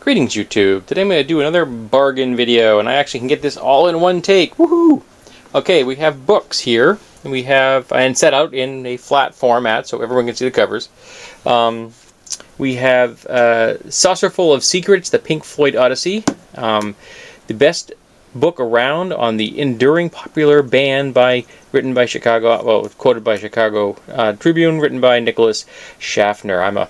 Greetings YouTube. Today I'm going to do another bargain video, and I actually can get this all in one take. Woohoo! Okay, we have books here, and we have, and set out in a flat format so everyone can see the covers. We have Saucerful of Secrets, the Pink Floyd Odyssey. The best book around on the enduring popular band written by Chicago, well, quoted by Chicago Tribune, written by Nicholas Schaffner. I'm a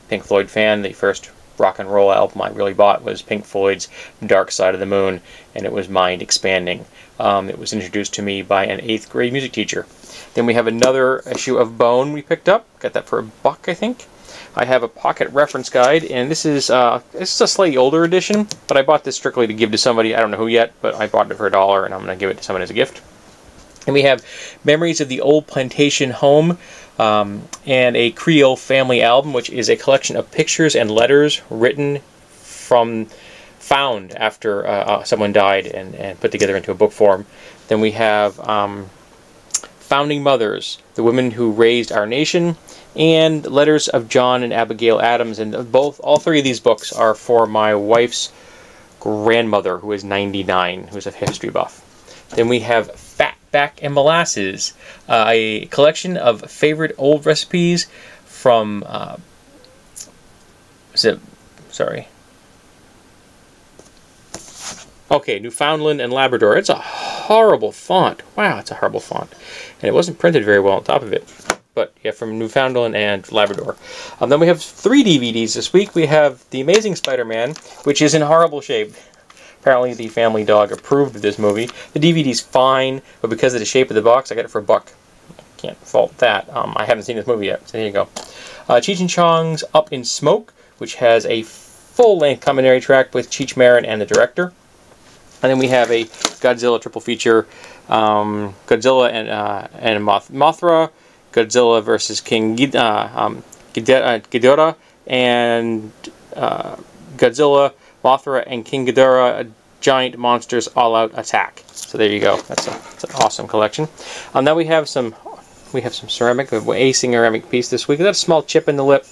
Pink Floyd fan. The first rock and roll album I really bought was Pink Floyd's Dark Side of the Moon, and it was mind expanding. It was introduced to me by an 8th grade music teacher. Then we have another issue of Bone we picked up. Got that for $1, I think. I have a pocket reference guide, and this is a slightly older edition, but I bought this strictly to give to somebody. I don't know who yet, but I bought it for $1, and I'm going to give it to someone as a gift. And we have Memories of the Old Plantation Home, and a Creole Family Album, which is a collection of pictures and letters written found after someone died and put together into a book form. Then we have Founding Mothers, the women who raised our nation, and Letters of John and Abigail Adams. And all three of these books are for my wife's grandmother, who is 99, who's a history buff. Then we have Fatback and Molasses, a collection of favorite old recipes from, Newfoundland and Labrador. It's a horrible font. Wow, it's a horrible font. And it wasn't printed very well on top of it. But yeah, from Newfoundland and Labrador. Then we have 3 DVDs this week. We have The Amazing Spider-Man, which is in horrible shape. Apparently the family dog approved of this movie. The DVD's fine, but because of the shape of the box, I got it for $1. Can't fault that. I haven't seen this movie yet, so there you go. Cheech and Chong's Up in Smoke, which has a full-length commentary track with Cheech Marin and the director. And then we have a Godzilla triple feature, Godzilla and Mothra, Godzilla versus King Ghidorah, and Godzilla, Mothra, and King Ghidorah, Giant Monsters All-Out Attack. So there you go. That's an awesome collection. Now we have some ceramic, a ceramic piece this week. It's got a small chip in the lip,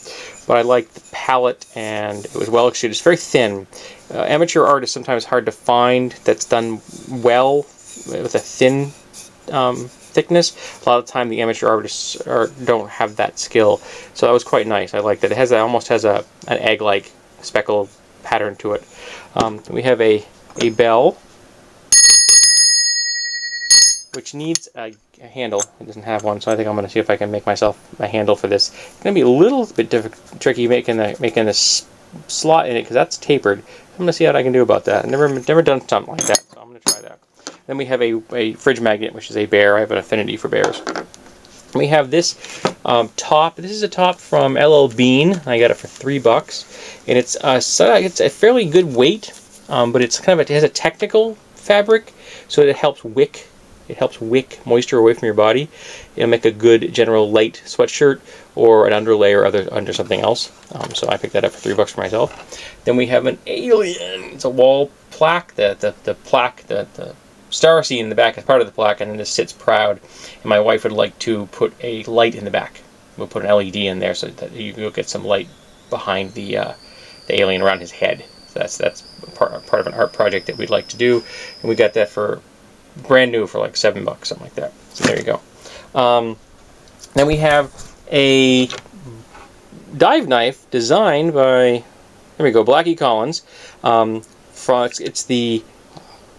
but I like the palette, and it was well executed. It's very thin. Amateur art is sometimes hard to find that's done well with a thin thickness. A lot of the time the amateur artists don't have that skill. So that was quite nice. I liked it. It almost has an egg-like speckled pattern to it. We have a bell, which needs a handle. It doesn't have one, so I think I'm going to see if I can make myself a handle for this. It's going to be a little bit tricky making this slot in it, because that's tapered. I'm going to see what I can do about that. I've never done something like that, so I'm going to try that. Then we have a fridge magnet, which is a bear. I have an affinity for bears. We have this top. This is a top from LL Bean. I got it for $3, and it's a fairly good weight, but it has a technical fabric, so it helps wick. It helps wick moisture away from your body. It'll make a good general light sweatshirt or an underlay or under something else. So I picked that up for $3 for myself. Then we have an alien. It's a wall plaque. The star scene in the back is part of the plaque, and then this sits proud. And my wife would like to put a light in the back. We'll put an LED in there so that you'll get some light behind the alien around his head. So that's part of an art project that we'd like to do, and we got that for brand new for like $7, something like that. So there you go. Then we have a dive knife designed by, there we go, Blackie Collins. It's the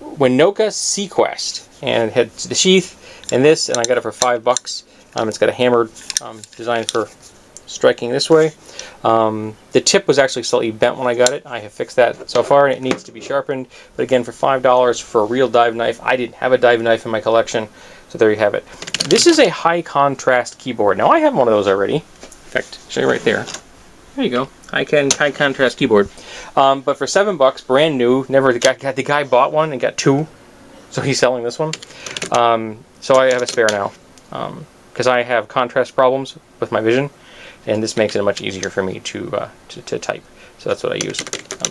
Winoka Sequest, and it had the sheath and this, and I got it for $5. It's got a hammered design for striking this way. The tip was actually slightly bent when I got it. I have fixed that so far, and it needs to be sharpened. But again, for $5 for a real dive knife. I didn't have a dive knife in my collection, so there you have it. This is a high contrast keyboard. Now I have one of those already. In fact, I'll show you right there. There you go. High contrast keyboard. But for $7, brand new. The guy bought one and got 2, so he's selling this one. So I have a spare now, because I have contrast problems with my vision, and this makes it much easier for me to type. So that's what I use.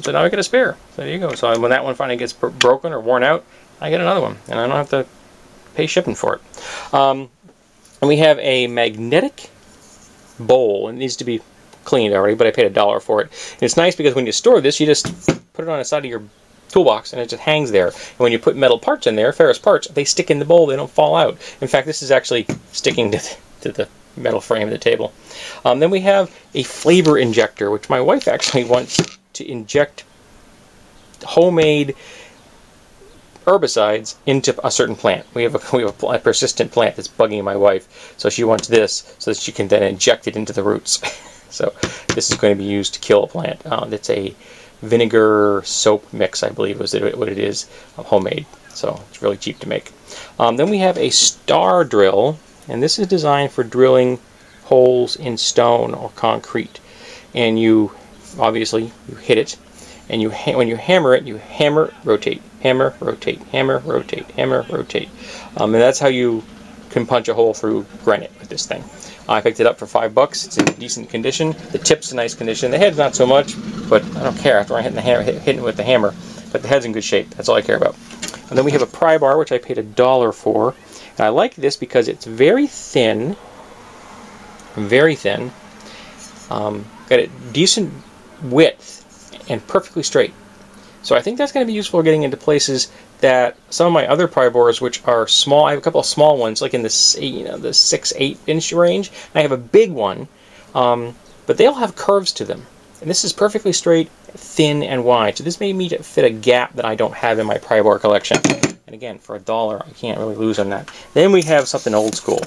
So now I get a spare. So there you go. So when that one finally gets broken or worn out, I get another one, and I don't have to pay shipping for it. And we have a magnetic bowl. It needs to be cleaned already, but I paid $1 for it. And it's nice because when you store this, you just put it on the side of your toolbox, and it just hangs there. And when you put metal parts in there, ferrous parts, they stick in the bowl, they don't fall out. In fact, this is actually sticking to the metal frame of the table. Then we have a flavor injector, which my wife actually wants to inject homemade herbicides into a certain plant. We have a persistent plant that's bugging my wife, so she wants this so that she can then inject it into the roots. So this is going to be used to kill a plant. It's a vinegar soap mix, I believe is what it is, homemade. So it's really cheap to make. Then we have a star drill, and this is designed for drilling holes in stone or concrete. And you obviously hit it, and when you hammer it, you hammer, rotate, hammer, rotate, hammer, rotate, hammer, rotate. And that's how you can punch a hole through granite with this thing. I picked it up for $5. It's in decent condition. The tip's in nice condition. The head's not so much, but I don't care after I hit it with the hammer. But the head's in good shape. That's all I care about. And then we have a pry bar, which I paid $1 for. And I like this because it's very thin. Very thin. Got a decent width and perfectly straight. So I think that's going to be useful for getting into places that some of my other pry bars, which are small, I have a couple of small ones, like in the 6-8 inch range. And I have a big one, but they all have curves to them. And this is perfectly straight, thin, and wide. So this may fit a gap that I don't have in my pry bar collection. And again, for $1, I can't really lose on that. Then we have something old school.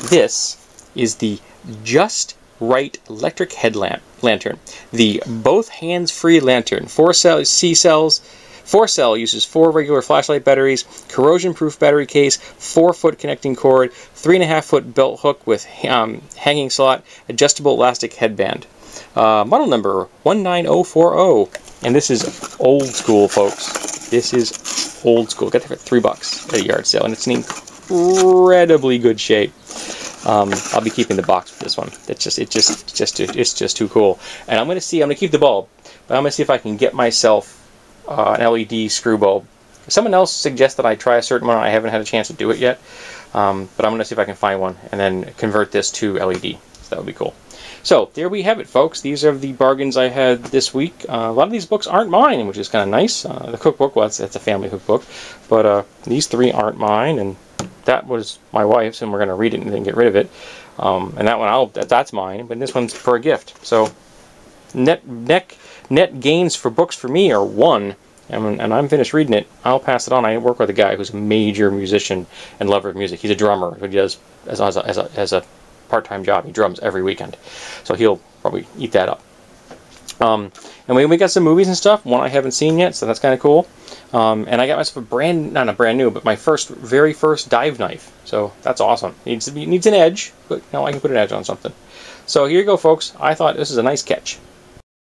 This is the Just Right electric headlamp lantern. The both hands-free lantern. 4-cell C-cells. 4-cell uses 4 regular flashlight batteries, corrosion-proof battery case, 4-foot connecting cord, 3.5-foot belt hook with hanging slot, adjustable elastic headband. Model number 19040. And this is old school, folks. This is old school. Got that for $3 at a yard sale, and it's in incredibly good shape. I'll be keeping the box with this one. It's just too cool. And I'm gonna keep the bulb, but I'm gonna see if I can get myself an LED screw bulb. Someone else suggests that I try a certain one. I haven't had a chance to do it yet, but I'm gonna see if I can find one and then convert this to LED. So that would be cool. So there we have it, folks. These are the bargains I had this week. A lot of these books aren't mine, which is kind of nice. The cookbook, well, it's a family cookbook, but these 3 aren't mine, and that was my wife's, and we're going to read it and then get rid of it. And that one, that's mine, but this one's for a gift. So net gains for books for me are 1, and I'm finished reading it. I'll pass it on. I work with a guy who's a major musician and lover of music. He's a drummer who does as a part-time job. He drums every weekend, so he'll probably eat that up. And we got some movies and stuff. One I haven't seen yet, so that's kind of cool. And I got myself not a brand new, but my very first dive knife. So that's awesome. It needs an edge, but I can put an edge on something. So here you go, folks. I thought this is a nice catch.